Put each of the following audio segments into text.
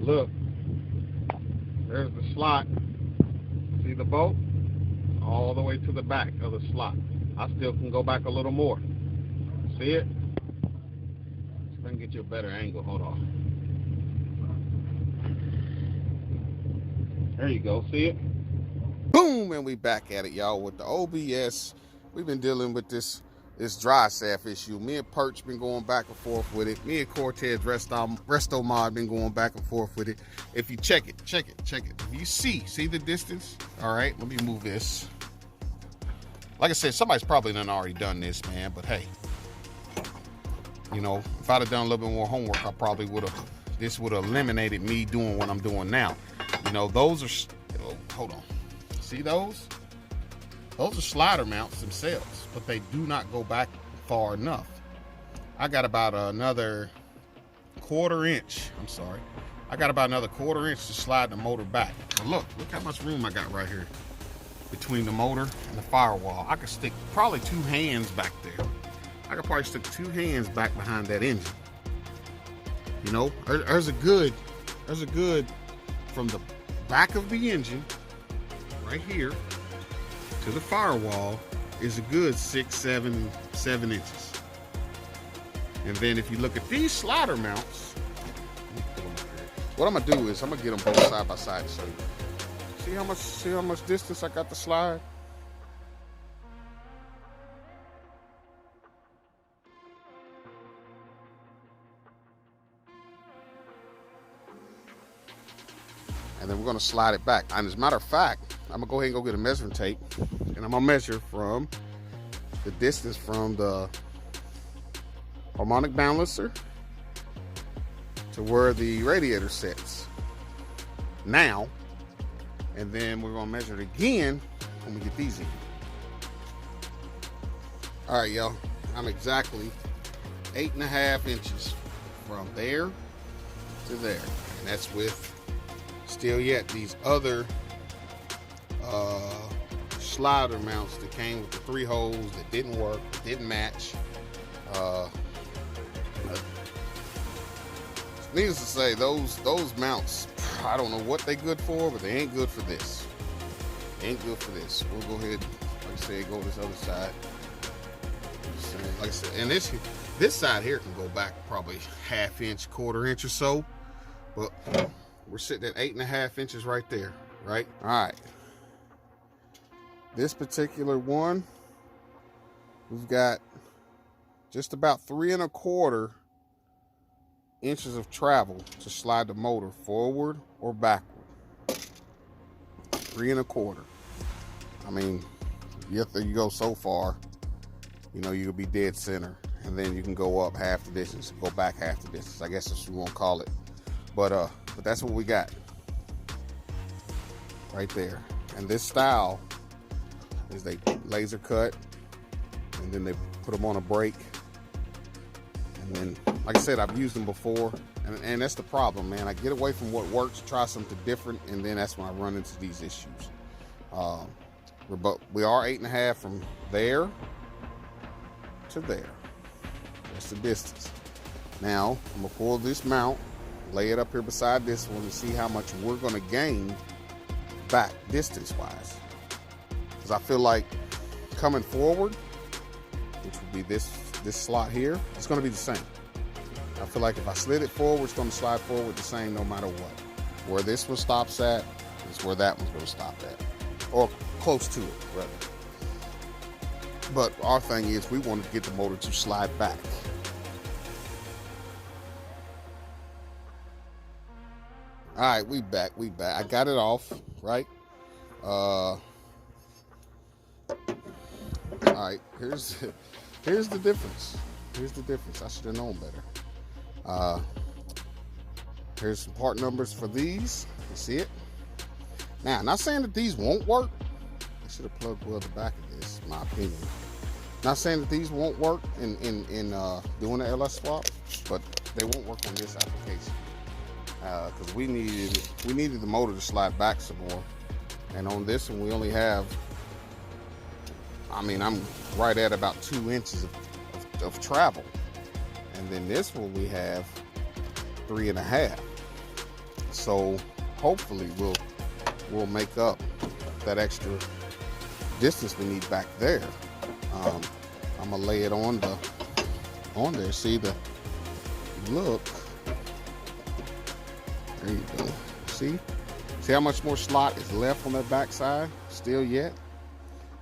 Look, there's the slot. See the bolt? All the way to the back of the slot. I still can go back a little more. See it? See if I can get you a better angle. Hold on. There you go. See it? Boom! And we back at it, y'all, with the OBS. We've been dealing with this dry shaft issue. Me and Perch been going back and forth with it. Me and Cortez Resto Mod been going back and forth with it. If you check it. If you see the distance, all right, let me move this. Like I said, somebody's probably already done this, man, but hey, you know, if I'd have done a little bit more homework, I probably this would have eliminated me doing what I'm doing now. You know, those are, hold on. See those? Those are slider mounts themselves, but they do not go back far enough. I got about another quarter inch. I got about another quarter inch to slide the motor back. But look how much room I got right here between the motor and the firewall. I could stick probably 2 hands back there. I could probably stick 2 hands back behind that engine. You know, there's a good from the back of the engine right here to the firewall is a good 7 inches. And then if you look at these slider mounts, what I'm gonna do is I'm gonna get them both side by side to show you. See how much distance I got to slide? And then we're gonna slide it back. And as a matter of fact, I'm gonna go ahead and go get a measuring tape, and I'm gonna measure from the distance from the harmonic balancer to where the radiator sets now, and then we're gonna measure it again when we get these in. All right, y'all, I'm exactly 8.5 inches from there to there, and that's with still yet these other slider mounts that came with the 3 holes that didn't work, didn't match. Needless to say, those mounts, I don't know what they good for, but they ain't good for this. They ain't good for this. We'll go ahead, like I said, go this other side. Like I said, and this side here can go back probably 1/2 inch, 1/4 inch or so, but we're sitting at 8.5 inches right there, right? All right. This particular one, we've got just about 3 1/4 inches of travel to slide the motor forward or backward. 3 1/4. I mean, you go so far, you know, you'll be dead center, and then you can go up half the distance, go back half the distance. I guess that's what you want to call it. But that's what we got right there. And this style is they laser cut, and then they put them on a brake. And then, like I said, I've used them before, and that's the problem, man. I get away from what works, try something different, and then that's when I run into these issues. But we are 8.5 from there to there. That's the distance. Now, I'm gonna pull this mount, lay it up here beside this one to see how much we're gonna gain back distance-wise. Because I feel like coming forward, which would be this slot here, it's gonna be the same. I feel like if I slid it forward, it's gonna slide forward the same no matter what. Where this one stops at is where that one's gonna stop at. Or close to it, rather. But our thing is we want to get the motor to slide back. All right, we back. I got it off, right? All right, here's the difference. Here's the difference. I should have known better. Here's some part numbers for these. You see it? Now, not saying that these won't work. I should have plugged well the back of this, in my opinion. Not saying that these won't work in doing the LS swap, but they won't work on this application. Because we needed the motor to slide back some more, and on this one we only have, I mean, I'm right at about 2 inches of travel, and then this one we have 3.5. So hopefully we'll make up that extra distance we need back there. I'm gonna lay it on there. See the look. There you go. See how much more slot is left on that back side still yet?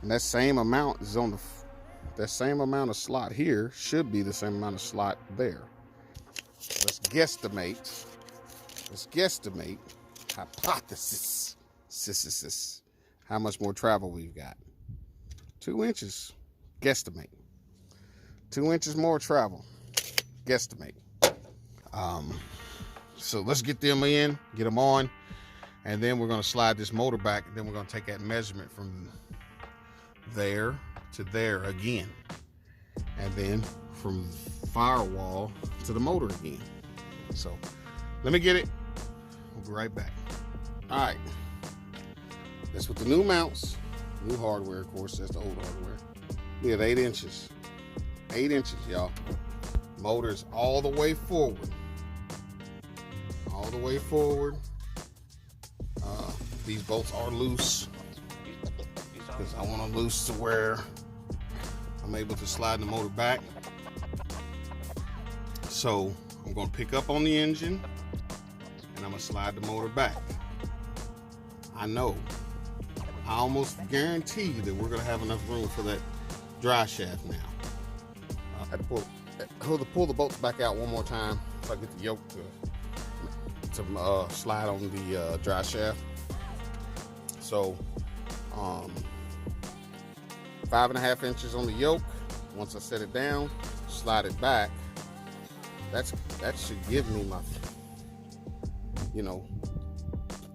And that same amount is on that same amount of slot here should be the same amount of slot there. Let's guesstimate. Hypothesis. How much more travel we've got? 2 inches. Guesstimate. 2 inches more travel. Guesstimate. So let's get them in, get them on, and then we're going to slide this motor back, and then we're going to take that measurement from there to there again, and then from firewall to the motor again. So let me get it. We'll be right back. All right, that's with the new mounts, new hardware, of course. That's the old hardware. We have 8 inches. 8 inches, y'all. Motor's all the way forward. All the way forward. These bolts are loose because I want them loose to where I'm able to slide the motor back. So I'm going to pick up on the engine and I'm going to slide the motor back. I know, I almost guarantee you that we're going to have enough room for that dry shaft now. I had to pull the bolts back out one more time so I get the yoke to slide on the dry shaft. So 5.5 inches on the yoke. Once I set it down, slide it back. That should give me my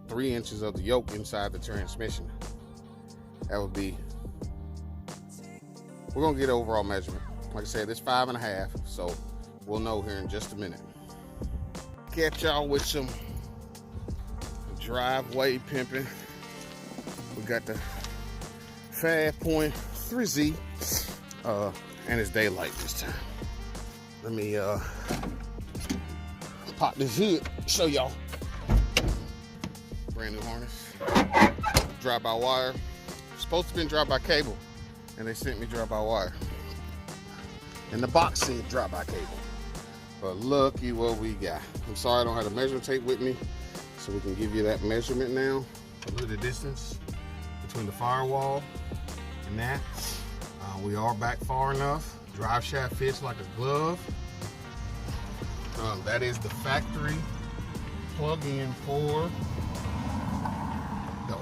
3 inches of the yoke inside the transmission. That would be, we're gonna get an overall measurement. Like I said, it's 5.5, so we'll know here in just a minute. Catch y'all with some driveway pimping. We got the 5.3Z, and it's daylight this time. Let me pop this hood, show y'all. Brand new harness, drive-by-wire. Supposed to be drive-by-cable, and they sent me drive-by-wire. And the box said drive-by-cable. But looky what we got. I'm sorry I don't have the measuring tape with me, so we can give you that measurement now. Look at the distance between the firewall and that. We are back far enough. Drive shaft fits like a glove. That is the factory plug-in for the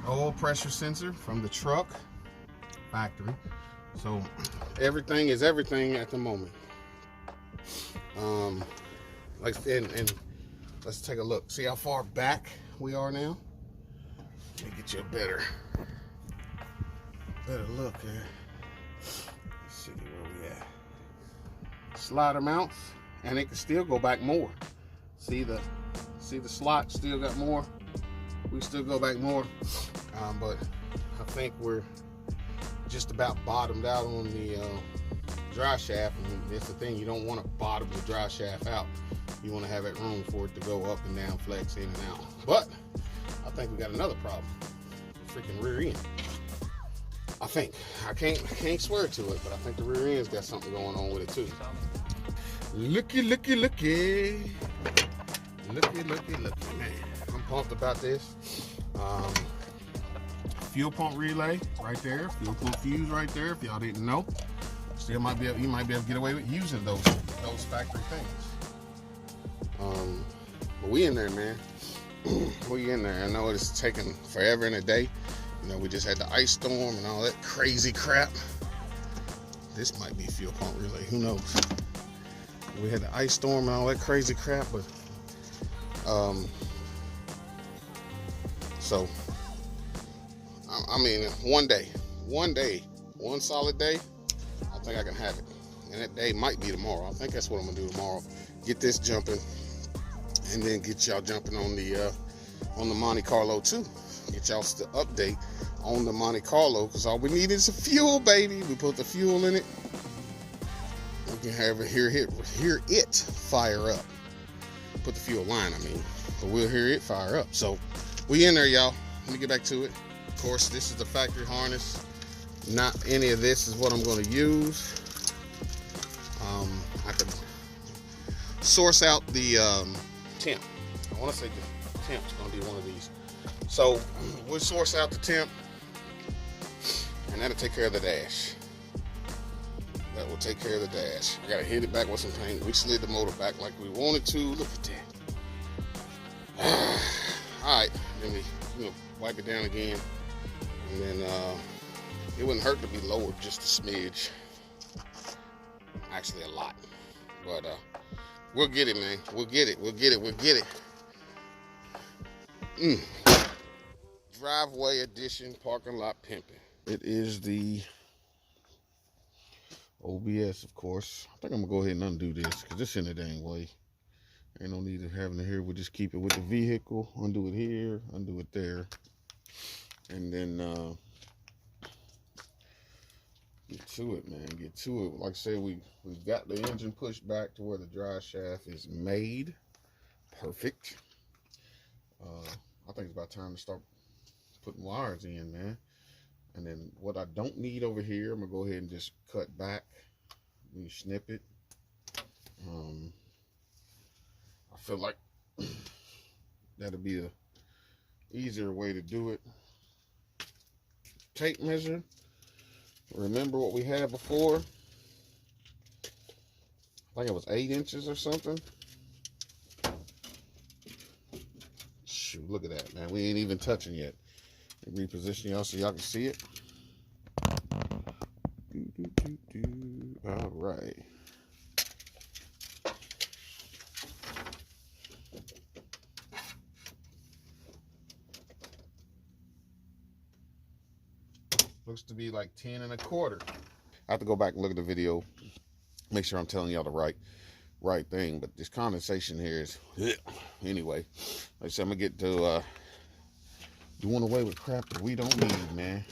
oil pressure sensor from the truck factory. So everything is everything at the moment. And let's take a look. See how far back we are now? Let me get you a better look here. Let's see where we at. Slider mounts, and it can still go back more. See the slot still got more. We still go back more, but I think we're just about bottomed out on the dry shaft. And that's the thing, you don't want to bottom the dry shaft out. You want to have that room for it to go up and down, flex in and out. But I think we got another problem. Freaking rear end. I think. I can't swear to it, but I think the rear end's got something going on with it too. Looky. Man, I'm pumped about this. Fuel pump relay right there. Fuel pump fuse right there. If y'all didn't know, you might be able to get away with using those factory things. But we in there, man. We in there. I know it's taking forever and a day. We just had the ice storm and all that crazy crap. This might be fuel pump relay. Who knows? We had the ice storm and all that crazy crap, but so I mean, one solid day, I think I can have it. And that day might be tomorrow. I think that's what I'm gonna do tomorrow. Get this jumping, and then get y'all jumping on the Monte Carlo too. Get y'all the update on the Monte Carlo, because all we need is a fuel, baby. We put the fuel in it. We can have it hear it fire up. Put the fuel line, I mean. but we'll hear it fire up. So we in there, y'all. Let me get back to it. Of course, this is the factory harness. Not any of this is what I'm going to use. I could source out the temp. I want to say the temp's going to be one of these. So we'll source out the temp, and that'll take care of the dash. That will take care of the dash. I got to hit it back with some paint. We slid the motor back like we wanted to. Look at that. All right, then we wipe it down again, and then it wouldn't hurt to be lowered just a smidge. Actually, a lot. But we'll get it, man. We'll get it. We'll get it. We'll get it. Driveway edition, parking lot pimping. It is the OBS, of course. I think I'm gonna go ahead and undo this because this in the dang way. Ain't no need of having it here. We'll just keep it with the vehicle. Undo it here, undo it there, and then get to it, man. Get to it. Like I said, we've got the engine pushed back to where the drive shaft is made. Perfect. I think it's about time to start putting wires in, man. And then what I don't need over here, I'm gonna go ahead and just cut back. We snip it. I feel like that'll be a easier way to do it. Tape measure. Remember what we had before? I think it was 8 inches or something. Shoot, look at that, man. We ain't even touching yet. Reposition y'all so y'all can see it. All right. Looks to be like 10 1/4. I have to go back and look at the video, make sure I'm telling y'all the right thing. But this condensation here is anyway. Like I said, I'm gonna get to doing away with crap that we don't need, man.